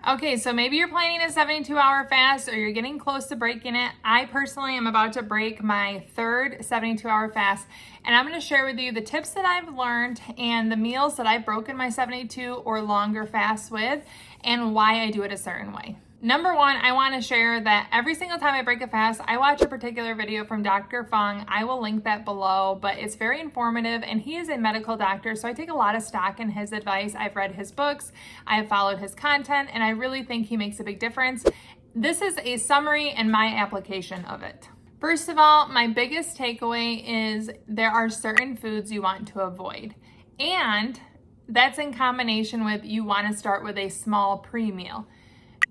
Okay, so maybe you're planning a 72-hour fast or you're getting close to breaking it. I personally am about to break my third 72-hour fast, and I'm going to share with you the tips that I've learned and the meals that I've broken my 72 or longer fasts with and why I do it a certain way. Number one, I want to share that every single time I break a fast, I watch a particular video from Dr. Fong. I will link that below, but it's very informative and he is a medical doctor, so I take a lot of stock in his advice. I've read his books, I've followed his content, and I really think he makes a big difference. This is a summary and my application of it. First of all, my biggest takeaway is there are certain foods you want to avoid, and that's in combination with you want to start with a small pre-meal.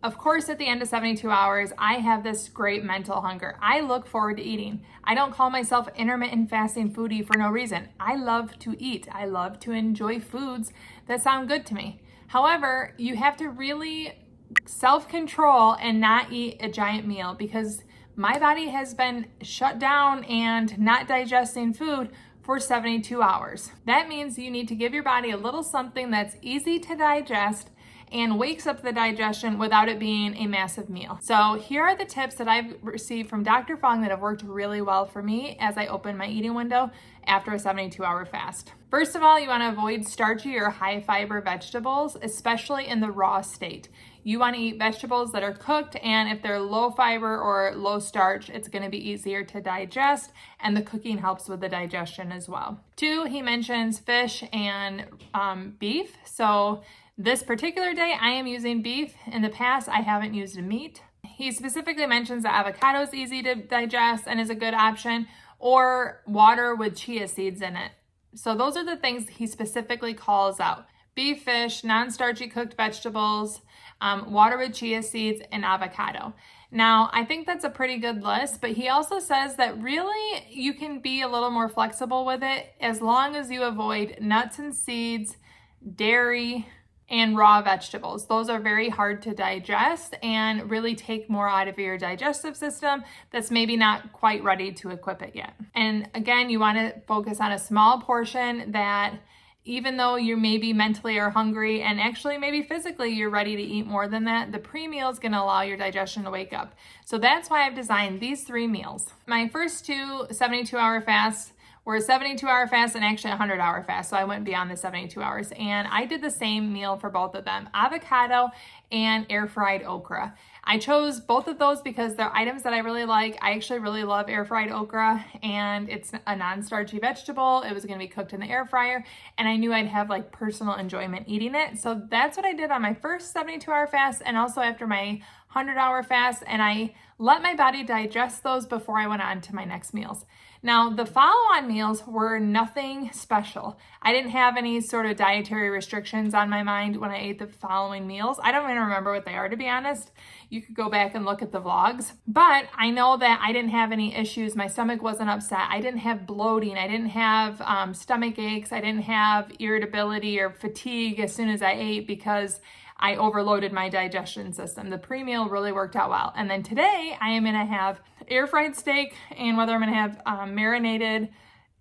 Of course, at the end of 72 hours, I have this great mental hunger. I look forward to eating. I don't call myself intermittent fasting foodie for no reason. I love to eat. I love to enjoy foods that sound good to me. However, you have to really self-control and not eat a giant meal because my body has been shut down and not digesting food for 72 hours. That means you need to give your body a little something that's easy to digest and wakes up the digestion without it being a massive meal. So here are the tips that I've received from Dr. Fong that have worked really well for me as I open my eating window after a 72-hour fast. First of all, you want to avoid starchy or high fiber vegetables, especially in the raw state. You want to eat vegetables that are cooked, and if they're low fiber or low starch, it's going to be easier to digest, and the cooking helps with the digestion as well. 2, he mentions fish and beef. So this particular day, I am using beef. In the past, I haven't used meat. He specifically mentions that avocado is easy to digest and is a good option, or water with chia seeds in it. So those are the things he specifically calls out. Beef, fish, non-starchy cooked vegetables, water with chia seeds, and avocado. Now, I think that's a pretty good list, but he also says that really you can be a little more flexible with it as long as you avoid nuts and seeds, dairy, and raw vegetables. Those are very hard to digest and really take more out of your digestive system that's maybe not quite ready to equip it yet. And again, you want to focus on a small portion that even though you maybe mentally are hungry and actually maybe physically you're ready to eat more than that, the pre-meal is going to allow your digestion to wake up. So that's why I've designed these 3 meals. My first 2 72-hour fasts were a 72-hour fast and actually a 100-hour fast, so I went beyond the 72 hours. And I did the same meal for both of them, avocado and air-fried okra. I chose both of those because they're items that I really like. I actually really love air-fried okra, and it's a non-starchy vegetable. It was going to be cooked in the air fryer, and I knew I'd have like personal enjoyment eating it. So that's what I did on my first 72-hour fast and also after my 100-hour fast, and I let my body digest those before I went on to my next meals. Now, the follow-on meals were nothing special. I didn't have any sort of dietary restrictions on my mind when I ate the following meals. I don't even remember what they are, to be honest. You could go back and look at the vlogs. But I know that I didn't have any issues. My stomach wasn't upset. I didn't have bloating. I didn't have stomach aches. I didn't have irritability or fatigue as soon as I ate because I overloaded my digestion system. The pre-meal really worked out well. And then today I am gonna have air-fried steak, and whether I'm gonna have marinated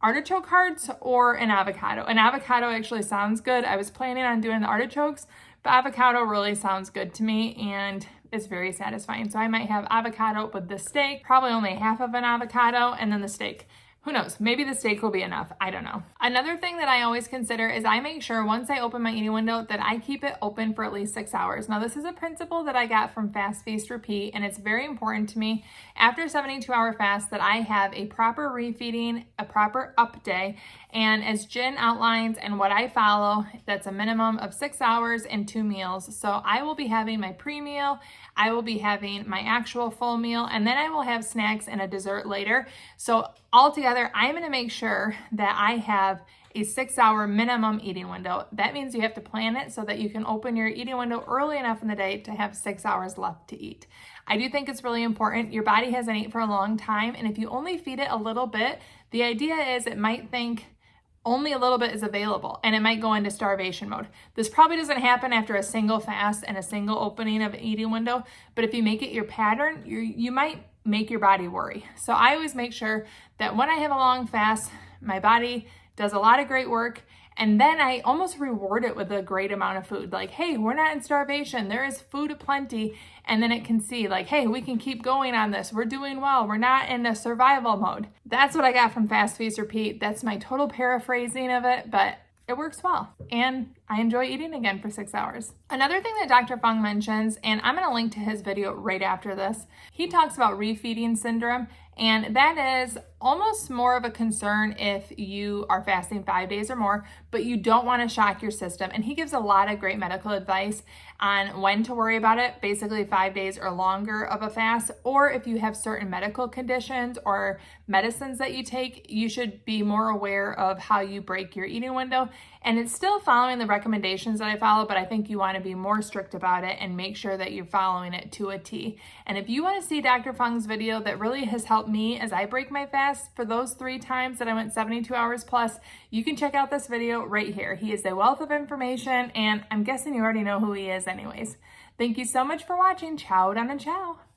artichoke hearts or an avocado. An avocado actually sounds good. I was planning on doing the artichokes, but avocado really sounds good to me and it's very satisfying. So I might have avocado with the steak, probably only half of an avocado, and then the steak. Who knows? Maybe the steak will be enough. I don't know. Another thing that I always consider is I make sure once I open my eating window that I keep it open for at least 6 hours. Now, this is a principle that I got from Fast, Feast, Repeat, and it's very important to me after a 72-hour fast that I have a proper refeeding, a proper up day, and as Jen outlines and what I follow, that's a minimum of 6 hours and 2 meals. So I will be having my pre-meal, I will be having my actual full meal, and then I will have snacks and a dessert later. So altogether, I'm going to make sure that I have a 6-hour minimum eating window. That means you have to plan it so that you can open your eating window early enough in the day to have 6 hours left to eat. I do think it's really important. Your body hasn't eaten for a long time, and if you only feed it a little bit, the idea is it might think only a little bit is available and it might go into starvation mode. This probably doesn't happen after a single fast and a single opening of an eating window, but if you make it your pattern, you might make your body worry. So I always make sure that when I have a long fast, my body does a lot of great work And then I almost reward it with a great amount of food. Like, hey, we're not in starvation. There is food aplenty. And then it can see like, hey, we can keep going on this. We're doing well. We're not in a survival mode. That's what I got from Fast Feast Repeat. That's my total paraphrasing of it, but it works well. And I enjoy eating again for 6 hours. Another thing that Dr. Fong mentions, and I'm gonna link to his video right after this, he talks about refeeding syndrome, and that is almost more of a concern if you are fasting 5 days or more, but you don't wanna shock your system. And he gives a lot of great medical advice on when to worry about it, basically 5 days or longer of a fast, or if you have certain medical conditions or medicines that you take, you should be more aware of how you break your eating window. And it's still following the recommendations that I follow, but I think you want to be more strict about it and make sure that you're following it to a T. And if you want to see Dr. Fung's video that really has helped me as I break my fast for those 3 times that I went 72 hours plus, you can check out this video right here. He is a wealth of information, and I'm guessing you already know who he is anyways. Thank you so much for watching. Ciao, Donna, ciao.